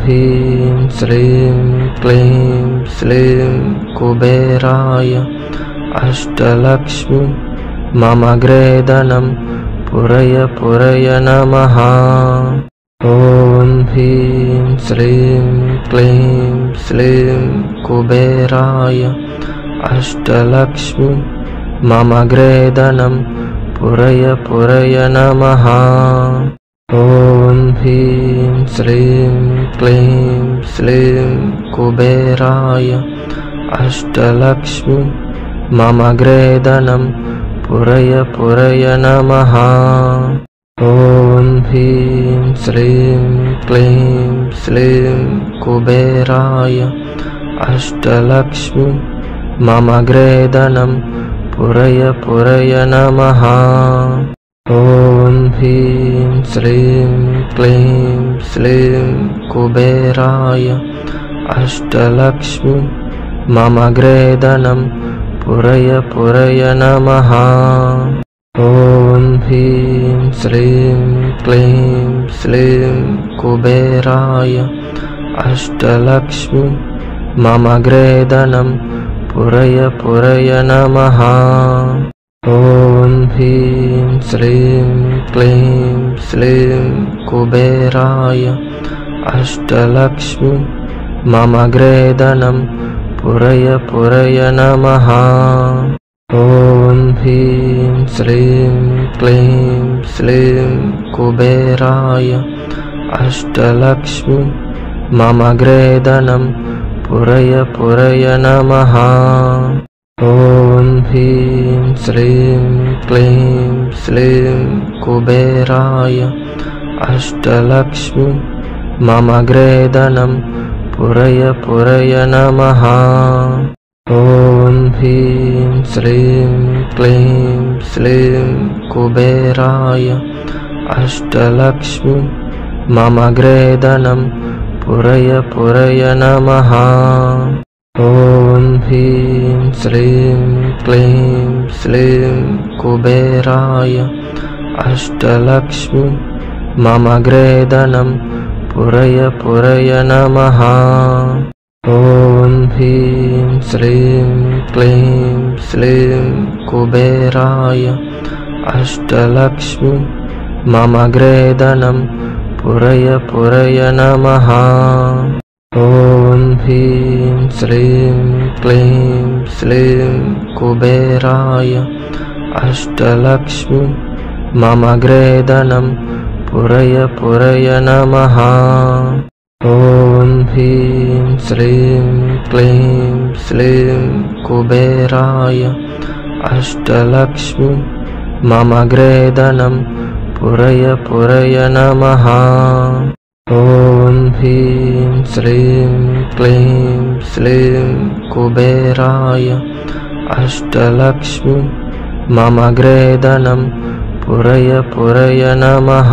ह्रीं श्रीं क्लीं श्रीं कुबेराय अष्टलक्ष्मी मम ग्रेदनं पुरय पुरय नमः। ॐ ह्रीं श्रीं क्लीं श्रीं कुबेराय अष्टलक्ष्मी मम ग्रेदनं पुरय पुरय नमः। ॐ ह्रीं श्रीं क्लीं श्रीं कुबेराय अष्टलक्ष्मी मम ग्रेदनं पुरय पुरय नमः। ॐ ह्रीं श्रीं क्लीं श्रीं कुबेराय अष्टलक्ष्मी मम ग्रेदनं पुरय पुरय नमः। ॐ ह्रीं श्रीं क्लीं श्रीं कुबेराय अष्टलक्ष्मी मम ग्रेदनं पुरय पुरय नमः। ॐ ह्रीं श्रीं क्लीं श्रीं कुबेराय अष्टलक्ष्मी मम ग्रेदनं पुरय पुरय नमः। ॐ ह्रीं श्रीं क्लीं श्रीं कुबेराय अष्टलक्ष्मी मम ग्रेदनं पुरय पुरय नमः। ॐ ह्रीं श्रीं क्लीं श्रीं कुबेराय अष्टलक्ष्मी मम ग्रेदनं पुरय पुरय नमः। ॐ ह्रीं श्रीं क्लीं श्रीं कुबेराय अष्टलक्ष्मी मम ग्रेदनं पुरय पुरय नमः। ॐ ह्रीं श्रीं क्लीं श्रीं कुबेराय अष्टलक्ष्मी मम ग्रेदनं पुरय पुरय नमः। ॐ ह्रीं श्रीं क्लीं श्रीं कुबेराय अष्टलक्ष्मी मम ग्रेदनं पुरय पुरय नमः। ॐ ह्रीं श्रीं क्लीं श्रीं कुबेराय अष्टलक्ष्मी मम ग्रेदनं पुरय पुरय नमः। ॐ ह्रीं श्रीं क्लीं श्रीं कुबेराय अष्टलक्ष्मी मम ग्रेदनं पुरय पुरय नमः। ॐ ह्रीं श्रीं क्लीं श्रीं कुबेराय अष्टलक्ष्मी मम ग्रेदनं पुरय पुरय नमः। ॐ ह्रीं श्रीं क्लीं श्रीं कुबेराय अष्टलक्ष्मी मम ग्रेदनं पुरय पुरय नमः।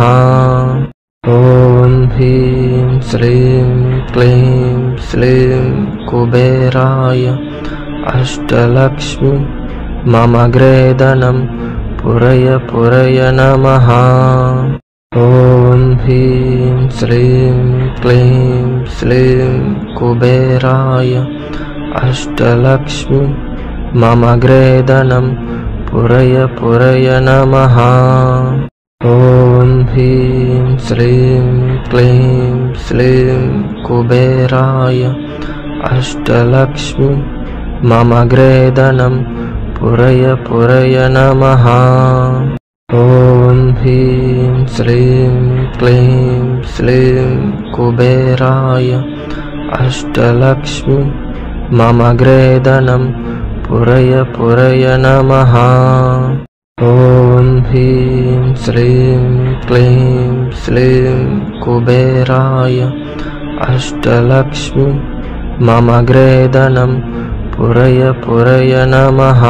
ॐ ह्रीं श्रीं क्लीं श्रीं कुबेराय अष्टलक्ष्मी मम ग्रेदनं पुरय पुरय नमः। ॐ ह्रीं श्रीं क्लीं श्रीं कुबेराय अष्टलक्ष्मी मम ग्रेदनं पुरय पुरय नमः। ॐ ह्रीं श्रीं क्लीं श्रीं कुबेराय अष्टलक्ष्मी मम ग्रेदनं पुरय पुरय नमः। ॐ ह्रीं श्रीं क्लीं श्रीं कुबेराय अष्टलक्ष्मी मम ग्रेदनं पुरय पुरय नमः। ॐ ह्रीं श्रीं क्लीं श्रीं कुबेराय अष्टलक्ष्मी मम ग्रेदनं पुरय पुरय नमः।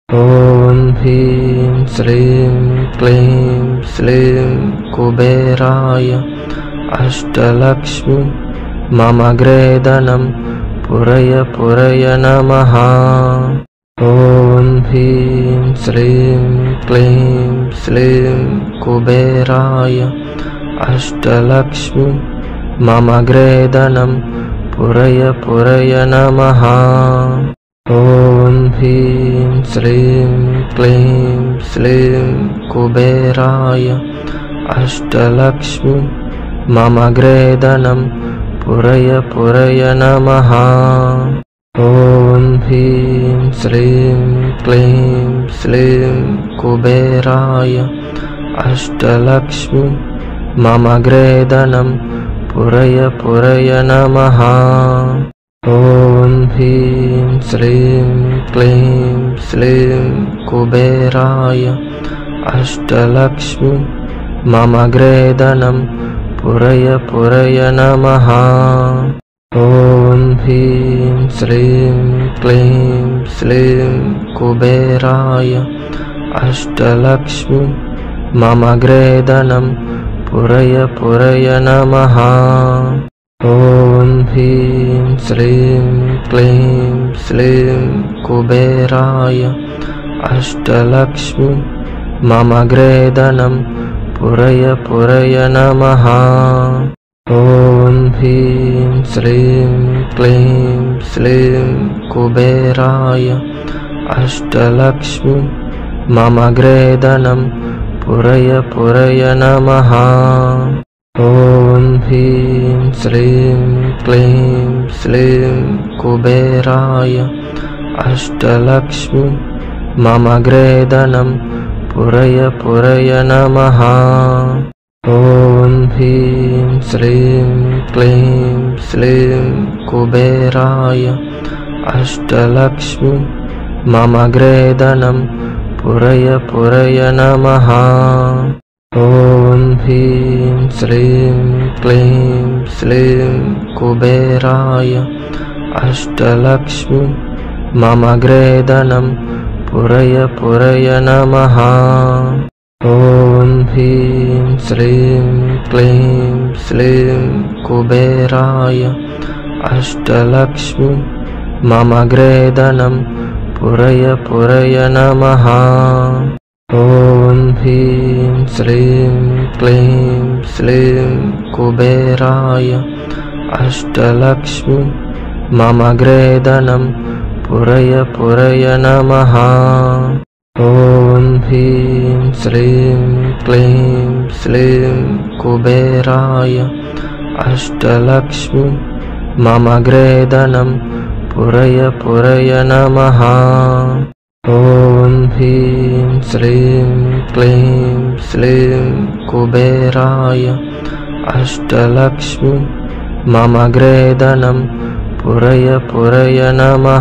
ॐ ह्रीं श्रीं क्लीं श्रीं कुबेराय अष्टलक्ष्मी मम ग्रेदनं पुरय पुरय नमः। ॐ ह्रीं श्रीं क्लीं श्रीं कुबेराय अष्टलक्ष्मी मम अग्रे धनं पुरय पुरय नमः। ॐ ह्रीं श्रीं क्लीं श्रीं कुबेराय अष्टलक्ष्मी मम अग्रे धनं पुरय पुरय नमः। ॐ ह्रीं श्रीं क्लीं श्रीं कुबेराय अष्टलक्ष्मी मम अग्रे धनं पुरय पुरय नमः। ॐ ह्रीं श्रीं क्लीं श्रीं कुबेराय अष्टलक्ष्मी मम अग्रे धनं पुरय पुरय नमः। ॐ ह्रीं श्रीं क्लीं श्रीं कुबेराय अष्टलक्ष्मी मम अग्रे धनं पुरय पुरय नमः। ॐ ह्रीं श्रीं क्लीं श्रीं कुबेराय अष्टलक्ष्मी मम अग्रे धनं पुरय पुरय नमः। ॐ ह्रीं श्रीं क्लीं श्रीं कुबेराय अष्टलक्ष्मी मम अग्रे धनं पुरय पुरय नमः। ॐ ह्रीं श्रीं क्लीं श्रीं कुबेराय अष्टलक्ष्मी मम अग्रे धनं पुरय पुरय नमः। ॐ ह्रीं श्रीं क्लीं श्रीं कुबेराय अष्टलक्ष्मी मम अग्रे धनं पुरय पुरय नमः। ॐ ह्रीं श्रीं क्लीं श्रीं कुबेराय अष्टलक्ष्मी मम अग्रे धनं पुरय पुरय नमः। ॐ ह्रीं श्रीं क्लीं श्रीं कुबेराय अष्टलक्ष्मी मम अग्रे धनं पुरय पुरय नमः। ॐ ह्रीं श्रीं क्लीं श्रीं कुबेराय अष्टलक्ष्मी मम अग्रे धनं पुरय पुरय नमः। ॐ ह्रीं श्रीं क्लीं श्रीं कुबेराय अष्टलक्ष्मी मम अग्रे धनं पुरय पुरय नमः। ॐ ह्रीं श्रीं क्लीं श्रीं कुबेराय अष्टलक्ष्मी मम अग्रे धनं पुरय पुरय नमः।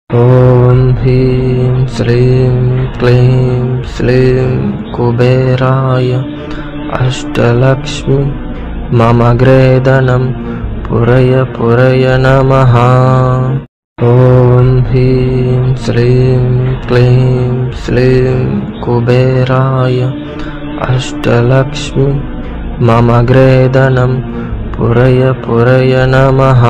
ॐ ह्रीं श्रीं क्लीं श्रीं कुबेराय अष्टलक्ष्मी मम अग्रे धनं पुरय पुरय नमः। ॐ ह्रीं श्रीं क्लीं श्रीं कुबेराय अष्टलक्ष्मी मम अग्रे धनं पुरय पुरय नमः।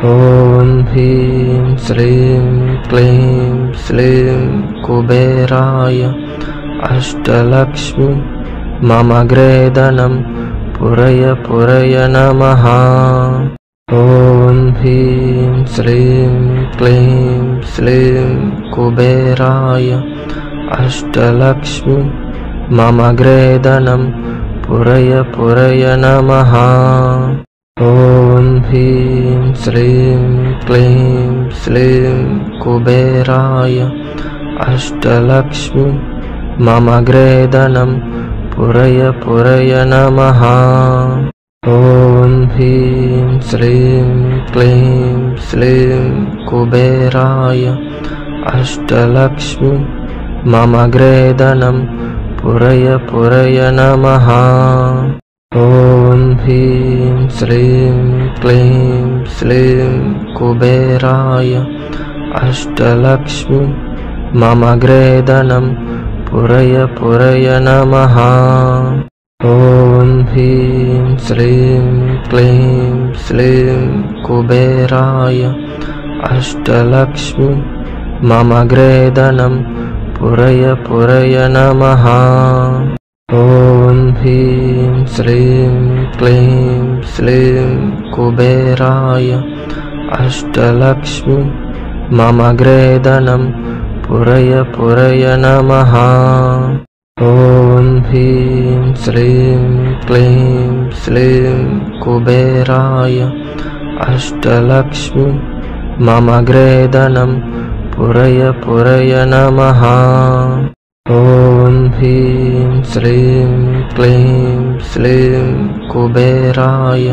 ॐ ह्रीं श्रीं क्लीं श्रीं कुबेराय अष्टलक्ष्मी मम अग्रे धनं पुरय पुरय नमः। ॐ ह्रीं श्रीं क्लीं श्रीं कुबेराय अष्टलक्ष्मी मम अग्रे धनं पुरय पुरय नमः। ॐ ह्रीं श्रीं क्लीं श्रीं कुबेराय अष्टलक्ष्मी मम अग्रे धनं पुरय पुरय नमः। ॐ ह्रीं श्रीं क्लीं श्रीं कुबेराय अष्टलक्ष्मी मम अग्रे धनं पुरय पुरय नमः। ॐ ह्रीं श्रीं क्लीं श्रीं कुबेराय अष्टलक्ष्मी मम अग्रे धनं पुरय पुरय नमः। ॐ ह्रीं श्रीं क्लीं श्रीं कुबेराय अष्टलक्ष्मी मम अग्रे धनं पुरय पुरय नमः। ॐ ह्रीं श्रीं क्लीं श्रीं कुबेराय अष्टलक्ष्मी मम ग्रेदनं पुरय पुरय नमः। ॐ ह्रीं श्रीं क्लीं श्रीं कुबेराय अष्टलक्ष्मी मम ग्रेदनं पुरय पुरय नमः। ॐ ह्रीं श्रीं क्लीं श्रीं कुबेराय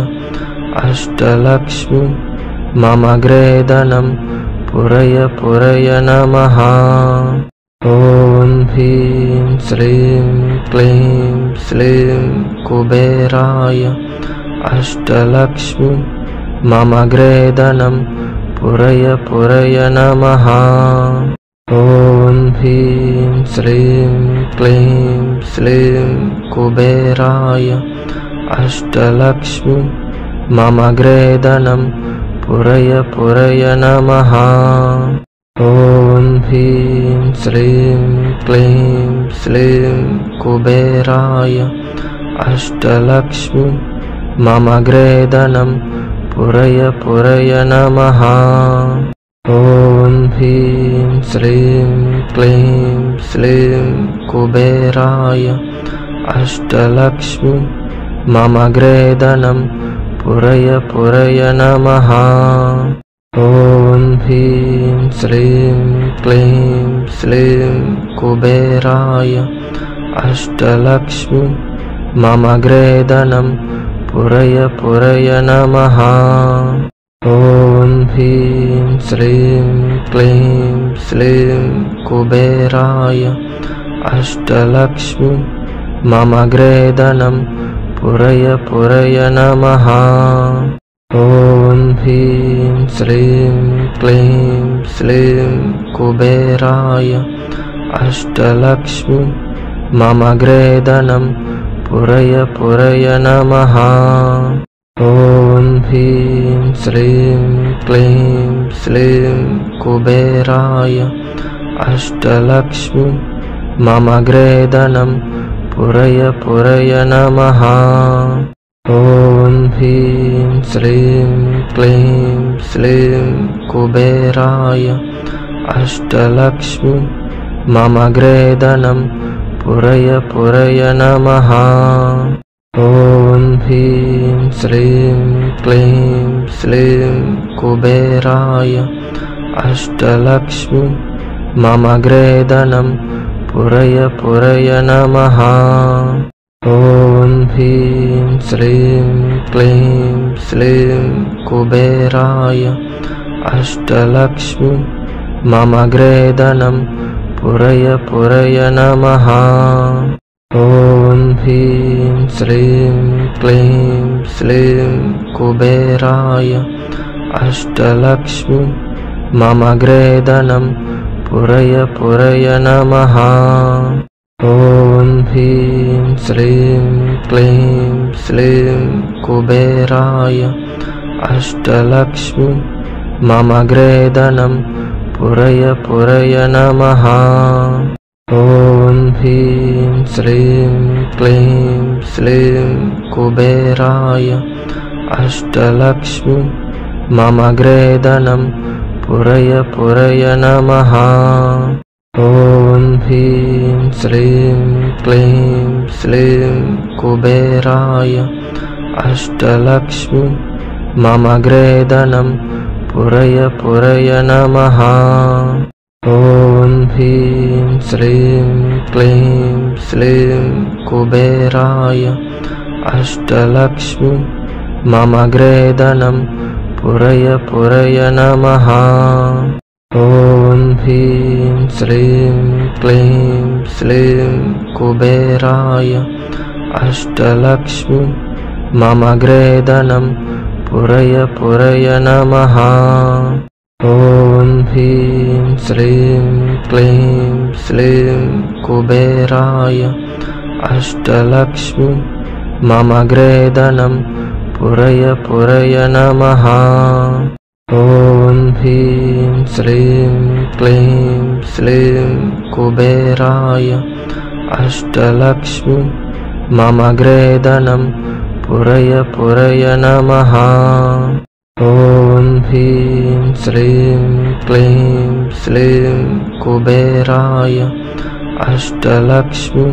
अष्टलक्ष्मी मम ग्रेदनं पुरय पुरय नमः। ॐ ह्रीं श्रीं क्लीं श्रीं कुबेराय अष्टलक्ष्मी मम ग्रेदनं पुरय पुरय नमः। ॐ ह्रीं श्रीं क्लीं श्रीं कुबेराय अष्टलक्ष्मी मम ग्रेदनं पुरय पुरय नमः। ॐ ह्रीं श्रीं क्लीं श्रीं कुबेराय अष्टलक्ष्मी मम ग्रेदनं पुरय पुरय नमः। ॐ ह्रीं श्रीं क्लीं श्रीं कुबेराय अष्टलक्ष्मी मम ग्रेदनं पुरय पुरय नमः। ॐ ह्रीं श्रीं क्लीं श्रीं कुबेराय अष्टलक्ष्मी मम ग्रेदनं पुरय पुरय नमः। ॐ ह्रीं श्रीं क्लीं श्रीं कुबेराय अष्टलक्ष्मी मम ग्रेदनं पुरय पुरय नमः। ॐ ह्रीं श्रीं क्लीं श्रीं कुबेराय अष्टलक्ष्मी मम ग्रेदनं पुरय पुरय नमः। ॐ ह्रीं श्रीं क्लीं श्रीं कुबेराय अष्टलक्ष्मी मम ग्रेदनं पुरय पुरय नमः। ॐ ह्रीं श्रीं क्लीं श्रीं कुबेराय अष्टलक्ष्मी मम ग्रेदनं पुरय पुरय नमः। ॐ ह्रीं श्रीं क्लीं श्रीं कुबेराय अष्टलक्ष्मी मम ग्रेदनं पुरय पुरय नमः। ॐ ह्रीं श्रीं क्लीं श्रीं कुबेराय अष्टलक्ष्मी मम ग्रेदनं पुरय पुरय नमः। ॐ ह्रीं श्रीं क्लीं श्रीं कुबेराय अष्टलक्ष्मी मम ग्रेदनं पुरय पुरय नमः। ॐ ह्रीं श्रीं क्लीं श्रीं कुबेराय अष्टलक्ष्मी मम ग्रेदनं पुरय पुरय नमः। ॐ ह्रीं श्रीं क्लीं श्रीं कुबेराय अष्टलक्ष्मी मम ग्रेदनं पुरय पुरय नमः। ॐ ह्रीं श्रीं क्लीं श्रीं कुबेराय अष्टलक्ष्मी मम ग्रेदनं पुरय पुरय नमः। ॐ ह्रीं श्रीं क्लीं श्रीं कुबेराय अष्टलक्ष्मी मम ग्रेदनं पुरय पुरय नमः। ॐ ह्रीं श्रीं क्लीं श्रीं कुबेराय अष्टलक्ष्मी मम ग्रेदनं पुरय पुरय नमः। ॐ ह्रीं श्रीं क्लीं श्रीं कुबेराय अष्टलक्ष्मी मम ग्रेदनं पुरय पुरय नमः। ॐ ह्रीं श्रीं क्लीं श्रीं कुबेराय अष्टलक्ष्मी मम अग्रे धनं पुरय पुरय नमः। ॐ ह्रीं श्रीं क्लीं श्रीं कुबेराय अष्टलक्ष्मी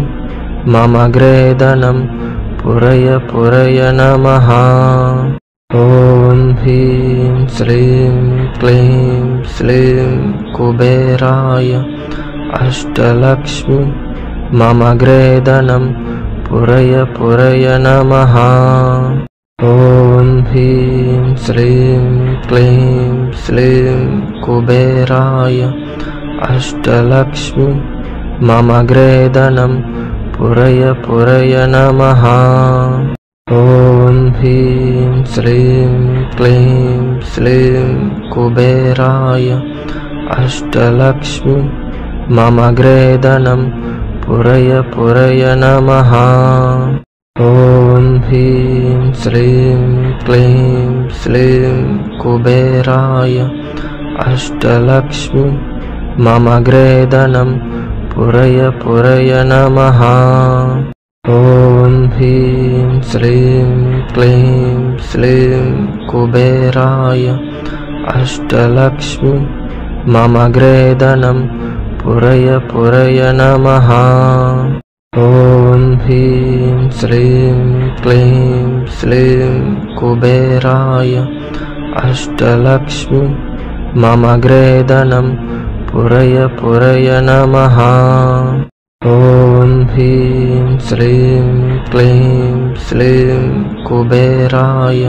मम अग्रे धनं पुरय पुरय नमः। ॐ ह्रीं श्रीं क्लीं श्रीं कुबेराय अष्टलक्ष्मी मम अग्रे धनं पुरय पुरय नमः। ॐ ह्रीं श्रीं क्लीं श्रीं कुबेराय अष्टलक्ष्मी मम अग्रे धनं पुरय पुरय नमः। ॐ ह्रीं श्रीं क्लीं श्रीं कुबेराय अष्टलक्ष्मी मम अग्रे धनं पुरय पुरय नमः। ॐ ह्रीं श्रीं क्लीं श्रीं कुबेराय अष्टलक्ष्मी मम अग्रे धनं पुरय पुरय नमः। ॐ ह्रीं श्रीं क्लीं श्रीं कुबेराय अष्टलक्ष्मी मम अग्रे धनं पुरय पुरय नमः। ॐ ह्रीं श्रीं क्लीं श्रीं कुबेराय अष्टलक्ष्मी मम अग्रे धनं पुरय पुरय नमः। ॐ ह्रीं श्रीं क्लीं श्रीं कुबेराय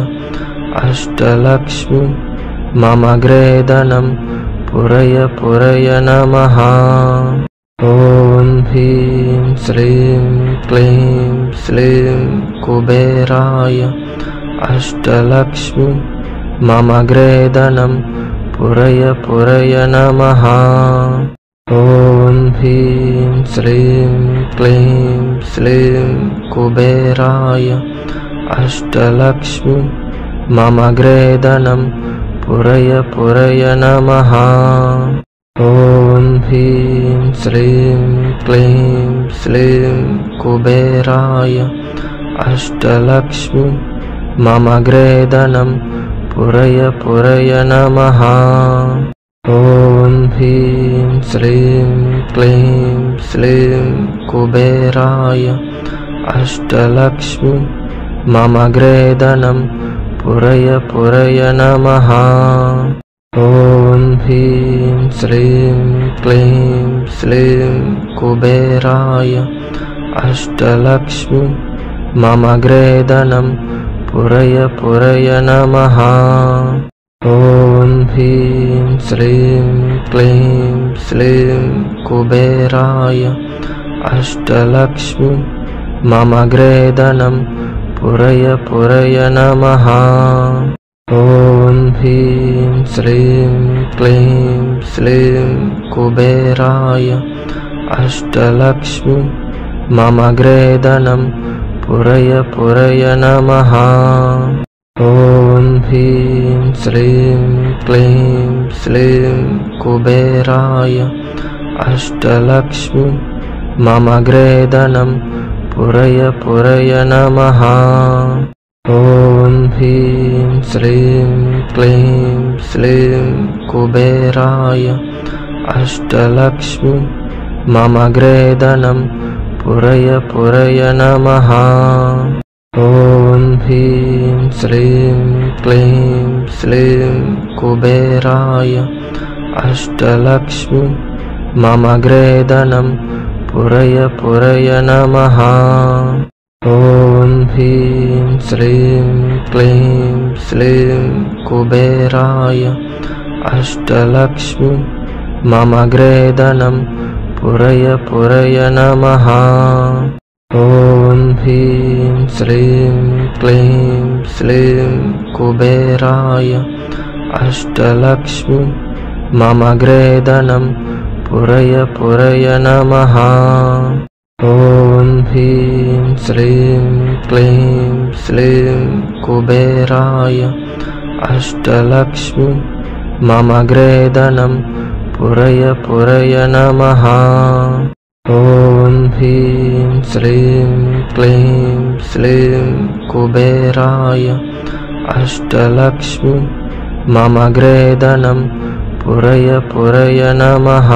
अष्टलक्ष्मी मम अग्रे धनं पुरय पुरय नमः। ॐ ह्रीं श्रीं क्लीं श्रीं कुबेराय अष्टलक्ष्मी मम अग्रे धनं पुरय पुरय नमः। ॐ ह्रीं श्रीं क्लीं श्रीं कुबेराय अष्टलक्ष्मी मम अग्रे धनं पुरय पुरय नमः। ॐ ह्रीं श्रीं क्लीं श्रीं कुबेराय अष्टलक्ष्मी मम अग्रे धनं पुरय पुरय नमः। ॐ ह्रीं श्रीं क्लीं श्रीं कुबेराय अष्टलक्ष्मी मम अग्रे धनं पुरय पुरय नमः। ॐ ह्रीं श्रीं क्लीं श्रीं कुबेराय अष्टलक्ष्मी मम अग्रे धनं पुरय पुरय नमः। ॐ ह्रीं श्रीं क्लीं श्रीं कुबेराय अष्टलक्ष्मी मम अग्रे धनं पुरय पुरय नमः। ॐ ह्रीं श्रीं क्लीं श्रीं कुबेराय अष्टलक्ष्मी मम अग्रे धनं पुरय पुरय नमः। ॐ ह्रीं श्रीं क्लीं श्रीं कुबेराय अष्टलक्ष्मी मम अग्रे धनं पुरय पुरय नमः। ॐ ह्रीं श्रीं क्लीं श्रीं कुबेराय अष्टलक्ष्मी मम अग्रे धनं पुरय पुरय नमः। ॐ ह्रीं श्रीं क्लीं श्रीं कुबेराय अष्टलक्ष्मी मम अग्रे धनं पुरय पुरय नमः। ॐ ह्रीं श्रीं क्लीं श्रीं कुबेराय अष्टलक्ष्मी मम अग्रे धनं पुरय पुरय नमः। ॐ ह्रीं श्रीं क्लीं श्रीं कुबेराय अष्टलक्ष्मी मम अग्रे धनं पुरय पुरय नमः। ॐ ह्रीं श्रीं क्लीं श्रीं कुबेराय अष्टलक्ष्मी मम अग्रे धनं पुरय पुरय नमः। ॐ ह्रीं श्रीं क्लीं श्लीं कुबेराय अष्टलक्ष्मी मम ग्रेदनं पुरय पुरय नमः।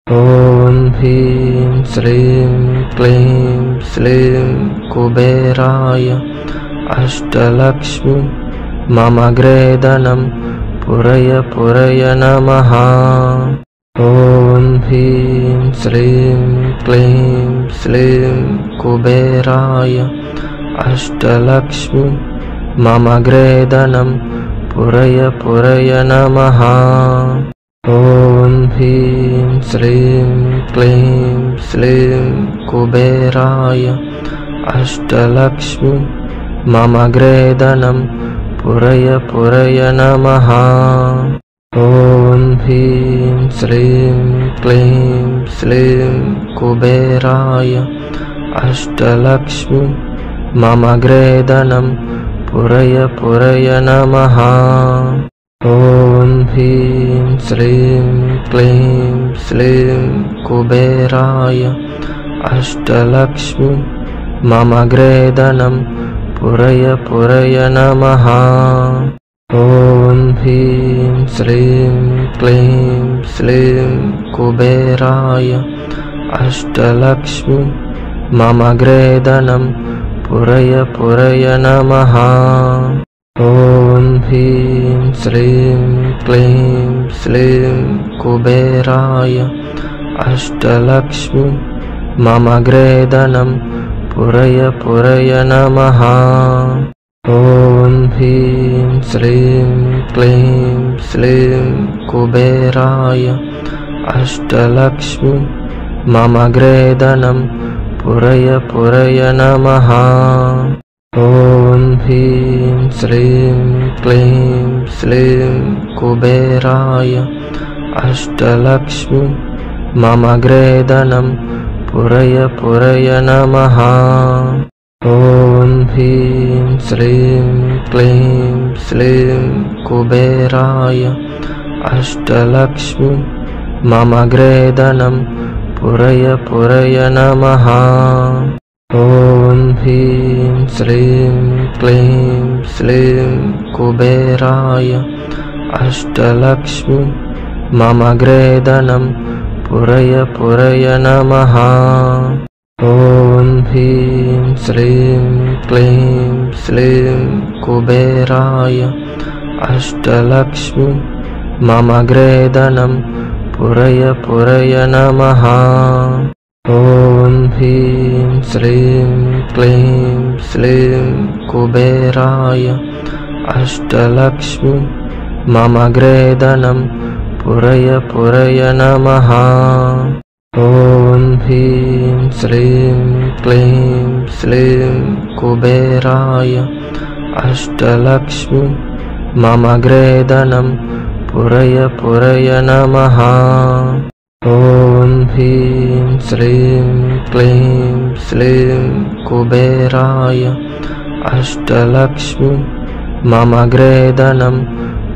ॐ ह्रीं श्रीं क्लीं श्लीं कुबेराय अष्टलक्ष्मी मम ग्रेदनं पुरय पुरय नमः। ॐ ह्रीं श्रीं क्लीं श्लीं कुबेराय अष्टलक्ष्मी मम ग्रेदनं पुरय पुरय नमः। ॐ ह्रीं श्रीं क्लीं श्लीं कुबेराय अष्टलक्ष्मी मम ग्रेदनं पुरय पुरय नमः। ॐ ह्रीं श्रीं क्लीं श्लीं कुबेराय अष्टलक्ष्मी मम ग्रेदनं पुरय पुरय नमः। ॐ ह्रीं श्रीं क्लीं श्लीं कुबेराय अष्टलक्ष्मी मम ग्रेदनं पुरय पुरय नमः। ॐ ह्रीं श्रीं क्लीं श्लीं कुबेराय अष्टलक्ष्मी मम ग्रेदनं पुरय पुरय नमः। ॐ ह्रीं श्रीं क्लीं श्लीं कुबेराय अष्टलक्ष्मी मम ग्रेदनं पुरय पुरय नमः। ॐ ह्रीं श्रीं क्लीं श्लीं कुबेराय अष्टलक्ष्मी मम ग्रेदनं पुरय पुरय नमः। ॐ ह्रीं श्रीं क्लीं श्लीं कुबेराय अष्टलक्ष्मी मम ग्रेदनं पुरय पुरय नमः। ॐ ह्रीं श्रीं क्लीं श्लीं कुबेराय अष्टलक्ष्मी मम ग्रेदनं पुरय पुरय नमः। ॐ ह्रीं श्रीं क्लीं श्लीं कुबेराय अष्टलक्ष्मी मम ग्रेदनं पुरय पुरय नमः। ॐ ह्रीं श्रीं क्लीं श्लीं कुबेराय अष्टलक्ष्मी मम ग्रेदनं पुरय पुरय नमः। ॐ ह्रीं श्रीं क्लीं श्लीं कुबेराय अष्टलक्ष्मी मम ग्रेदनं पुरय पुरय नमः। ॐ ह्रीं श्रीं क्लीं श्लीं कुबेराय अष्टलक्ष्मी मम ग्रेदनं पुरय पुरय नमः। ॐ ह्रीं श्रीं क्लीं श्लीं कुबेराय अष्टलक्ष्मी मम ग्रेदनं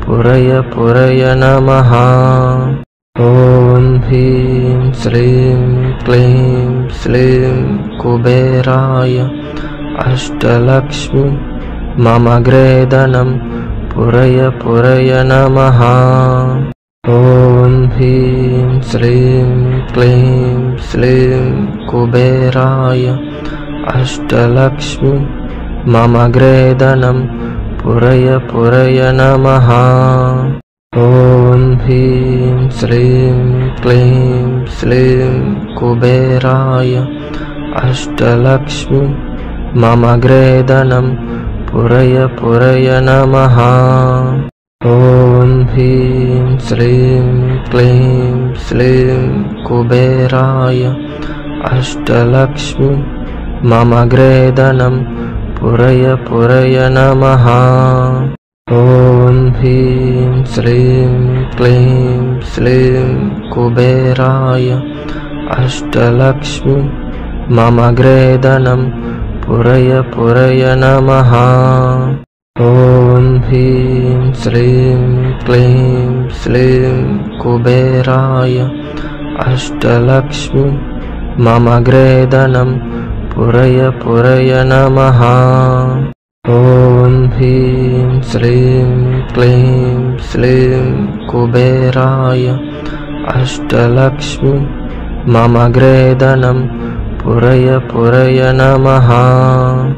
पुरय पुरय नमः। ॐ ह्रीं श्रीं क्लीं श्लीं कुबेराय अष्टलक्ष्मी मम ग्रेदनं पुरय पुरय नमः। ॐ ह्रीं श्रीं क्लीं श्लीं कुबेराय अष्टलक्ष्मी मम ग्रेदनं पुरय पुरय नमः। ॐ ह्रीं श्रीं क्लीं श्लीं कुबेराय अष्टलक्ष्मी मम ग्रेदनं पुरय पुरय नमः। ॐ ह्रीं श्रीं क्लीं श्लीं कुबेराय अष्टलक्ष्मी मम ग्रेदनं पुरय पुरय नमः। ॐ ह्रीं श्रीं क्लीं श्लीं कुबेराय अष्टलक्ष्मी मम ग्रेदनं पुरय पुरय नमः। ॐ ह्रीं श्रीं क्लीं श्लीं कुबेराय अष्टलक्ष्मी मम ग्रेदनं पुरय नमः। ॐ ह्रीं श्रीं क्लीं श्लीं कुबेराय अष्टलक्ष्मी मम अग्रे धनं पुरय नमः।